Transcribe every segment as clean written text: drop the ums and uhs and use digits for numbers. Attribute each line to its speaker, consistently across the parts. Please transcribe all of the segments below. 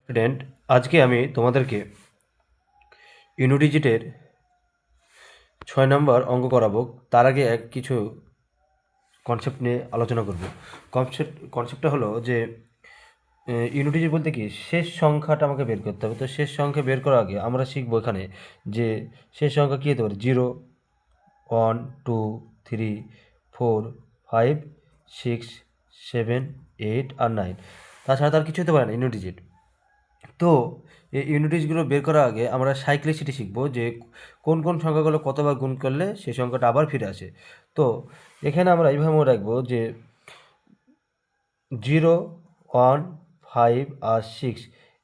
Speaker 1: Student, আজকে আমি তোমাদেরকে ইউনিডিজিটের 6 নম্বর অঙ্ক করাবো। তার আগে কিছু কনসেপ্ট নিয়ে আলোচনা করব। কনসেপ্টটা হলো যে ইউনিডিজিট বলতে কি, শেষ সংখ্যাটা আমাকে বের করতে হবে। তো শেষ সংখ্যা বের করার আগে আমরা শিখবো এখানে যে শেষ সংখ্যা কী হতে পারে। 0, 1, 2, 3, 4, 5, 6, 7, 8 আর 9। তাছাড়া তার কিছু হতে পারে না ইউনিডিজিট। তো এই ইউনিটিসগুলো বের করার আগে আমরা সাইক্লিসিটি শিখবো, যে কোন কোন সংখ্যাগুলো কতবার গুণ করলে সেই সংখ্যাটা আবার ফিরে আসে। তো এখানে আমরা এইভাবে মনে রাখবো যে 0, 1, 5 আর 6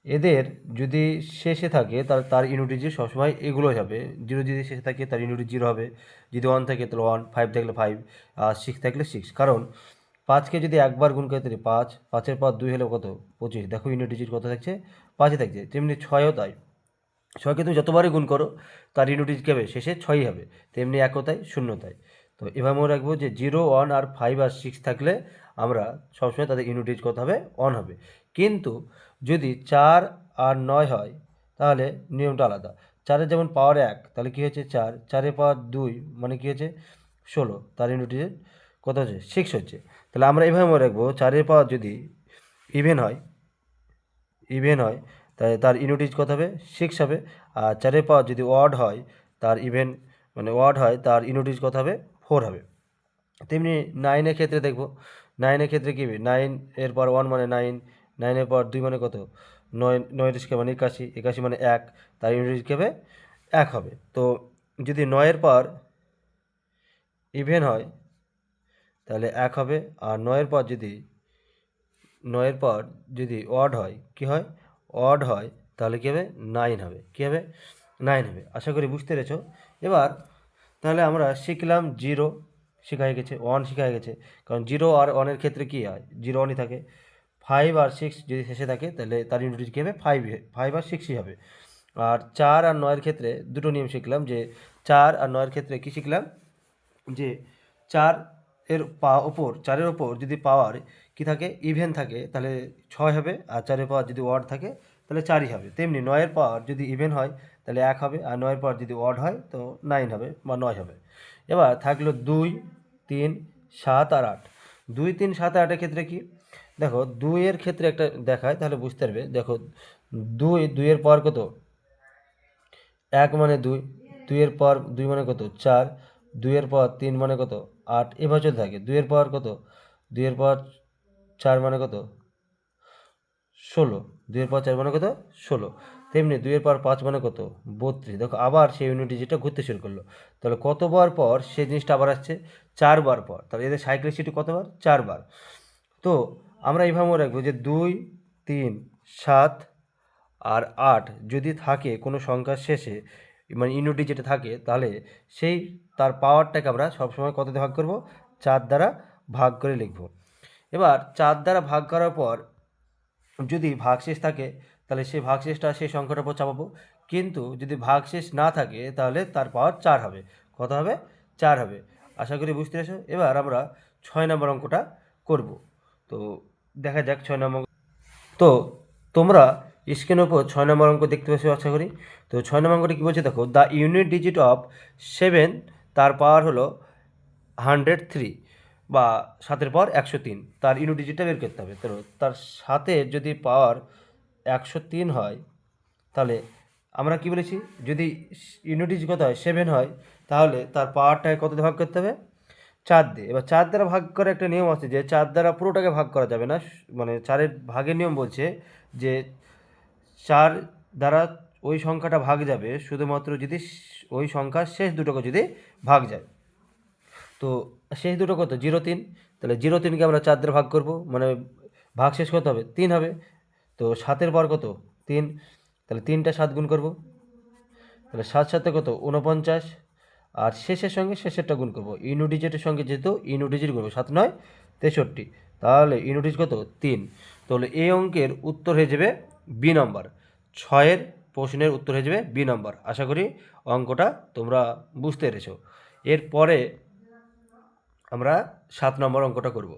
Speaker 1: এদের যদি শেষে থাকে তার ইউনিটিজ সবসময় এগুলোই হবে। 0 যদি শেষে থাকে তার ইউনিটি 0 হবে, যদি 1 থাকে তাহলে 1, 5 থাকলে 5 আর 6 থাকলে 6। কারণ 5কে যদি একবার গুণ করে তাহলে 5, 5-এর পর 2 হলে কত, 25। দেখো ইউনিট ডিজিট কত থাকছে, 5ই থাকছে। তেমনি 6ও তাই। 6কে তুমি যতবারই গুণ করো তার ইউনিট ডিজিট কী হবে, শেষে 6ই হবে। তেমনি 1ও তাই, 0 তাই। তো এভাবে মনে রাখবো যে 0, 1 আর 5 আর 6 থাকলে আমরা সবসময় তাদের ইউনিট ডিজিট কত হবে, 1 হবে। কিন্তু যদি 4 আর 9 হয় তাহলে নিয়মটা আলাদা। 4-এর যেমন পাওয়ার 1, তাহলে কী হচ্ছে 4, 4-এর পাওয়ার 2 মানে কী হচ্ছে 16, তার ইউনিট ডিজিট কত হচ্ছে, 6 হচ্ছে। তাহলে আমরা এভাবে মনে রাখবো 4-এর পাওয়ার যদি ইভেন হয় তাই তার ইউনিট ডিজিট কত হবে, 6 হবে। আর 4-এর পাওয়ার যদি ওয়ার্ড হয়, তার ইভেন মানে ওয়ার্ড হয়, তার ইউনিট ডিজিট কত হবে, 4 হবে। তেমনি 9-এর ক্ষেত্রে দেখবো, 9-এর ক্ষেত্রে কী হবে, 9-এর পর 1 মানে 9, 9-এর পর 2 মানে কত, 9, 9 স্কোয়ার মানে 81, 81 মানে 1, তার ইউনিট ডিজিট কী হবে, 1 হবে। তো যদি 9-এর পর ইভেন হয় তাহলে 1 হবে। আর 9-এর পর যদি অড হয়, কী হয়, অড হয়, তাহলে কী হবে, 9 হবে। কী হবে, 9 হবে। আশা করি বুঝতে পেরেছো। এবার তাহলে আমরা শিখলাম 0 শেখা হয়ে গেছে, 1 শেখা হয়ে গেছে। কারণ 0 আর 1-এর ক্ষেত্রে কী হয়, 0 1ই থাকে। 5 আর 6 যদি শেষে থাকে তাহলে তার ইউনিট কী হবে, 5 আর 6ই হবে। আর 4 আর 9-এর ক্ষেত্রে দুটো নিয়ম শিখলাম, যে 4 আর 9-এর ক্ষেত্রে কী শিখলাম, যে 4-এর ওপর যদি পাওয়ার কি থাকে, ইভেন থাকে, তাহলে 6 হবে। আর 4-এর পাওয়ার যদি ওয়ার্ড থাকে তাহলে 4ই হবে। তেমনি 9-এর পাওয়ার যদি ইভেন হয় তাহলে 1 হবে। আর 9-এর পাওয়ার যদি ওয়ার্ড হয় তো 9 হবে বা 9 হবে। এবার থাকলো 2, 3, 7 আর 8। 2, 3, 7 আর 8-এর ক্ষেত্রে কি, দেখো 2-এর ক্ষেত্রে একটা দেখায় তাহলে বুঝতে পারবে। দেখো 2-এর পাওয়ার কত, 1 মানে 2, 2-এর পাওয়ার 2 মানে কত, 4, 2-এর পাওয়ার 3 মানে কত, 8, এভাবে চলতে থাকে। 2-এর পাওয়ার কত, 2-এর পাওয়ার 4 মানে কত, 16, 2-এর পাওয়ার 4 মানে কত, 16। তেমনি 2-এর পাওয়ার 5 মানে কত, 32। দেখো আবার সেই ইউনিট ডিজিটটা ঘুরতে শুরু করলো। তাহলে কতবার পর সেই জিনিসটা আবার আসছে, 4 বার পর। তাহলে এদের সাইক্লিসিটি কতবার, 4 বার। তো আমরা এইভাবে মনে রাখবো যে 2, 3, 7 আর 8 যদি থাকে কোনো সংখ্যার শেষে, মানে ইউনিট ডিজিটে থাকে, তাহলে সেই তার পাওয়ারটাকে আমরা সবসময় কত দিয়ে ভাগ করব, 4 দ্বারা ভাগ করে লিখব। এবার 4 দ্বারা ভাগ করার পর যদি ভাগশেষ থাকে তাহলে সেই ভাগশেষটা সেই সংখ্যাটার উপর চাপাবো। কিন্তু যদি ভাগশেষ না থাকে তাহলে তার পাওয়ার 4 হবে। কত হবে, 4 হবে। আশা করি বুঝতে পেরেছো। এবার আমরা 6 নম্বর অঙ্কটা করব। তো দেখা যাক 6 নম্বর। তো তোমরা স্ক্রিনের উপর 6 নম্বর অঙ্ক দেখতে পাচ্ছ আশা করি। তো 6 নম্বর অঙ্কটি কী বলছে দেখো, দ্য ইউনিট ডিজিট অফ 7, তার পাওয়ার হলো 103 বা 7-এর পাওয়ার 103, তার ইউনিট ডিজিটটা বের করতে হবে। তো তার 7-এর যদি পাওয়ার 103 হয় তাহলে আমরা কি বলেছি, যদি ইউনিট ডিজিট কত হয়, 7 হয়, তাহলে তার পাওয়ারটাকে কত দিয়ে ভাগ করতে হবে, 4 দিয়ে। এবার 4 দ্বারা ভাগ করার একটা নিয়ম আছে, যে 4 দ্বারা পুরোটাকে ভাগ করা যাবে না। মানে 4-এর ভাগের নিয়ম বলছে যে 4 দ্বারা ওই সংখ্যাটা ভাগ যাবে শুধুমাত্র যদি ওই সংখ্যার শেষ দুটোকে যদি ভাগ যায়। তো শেষ দুটো কত, 0, 3। তাহলে 0, 3কে আমরা 4 দ্বারা ভাগ করব, মানে ভাগ শেষ কত হবে, 3 হবে। তো 7-এর পর কত, 3, তাহলে 3টা 7 গুণ করব, তাহলে 7 7 কত, 49। আর শেষের সঙ্গে শেষেরটা গুণ করবো, ইউনিট ডিজিটের সঙ্গে যেহেতু ইউনিট ডিজিট করবো, 7 9 63, তাহলে ইউনিট ডিজিট কত, 3। তাহলে এই অঙ্কের উত্তর হয়ে যাবে বি নম্বর। 6-এর প্রশ্নের উত্তর হয়ে যাবে বি নম্বর। আশা করি অঙ্কটা তোমরা বুঝতে পেরেছো। এরপরে আমরা 7 নম্বর অঙ্কটা করব।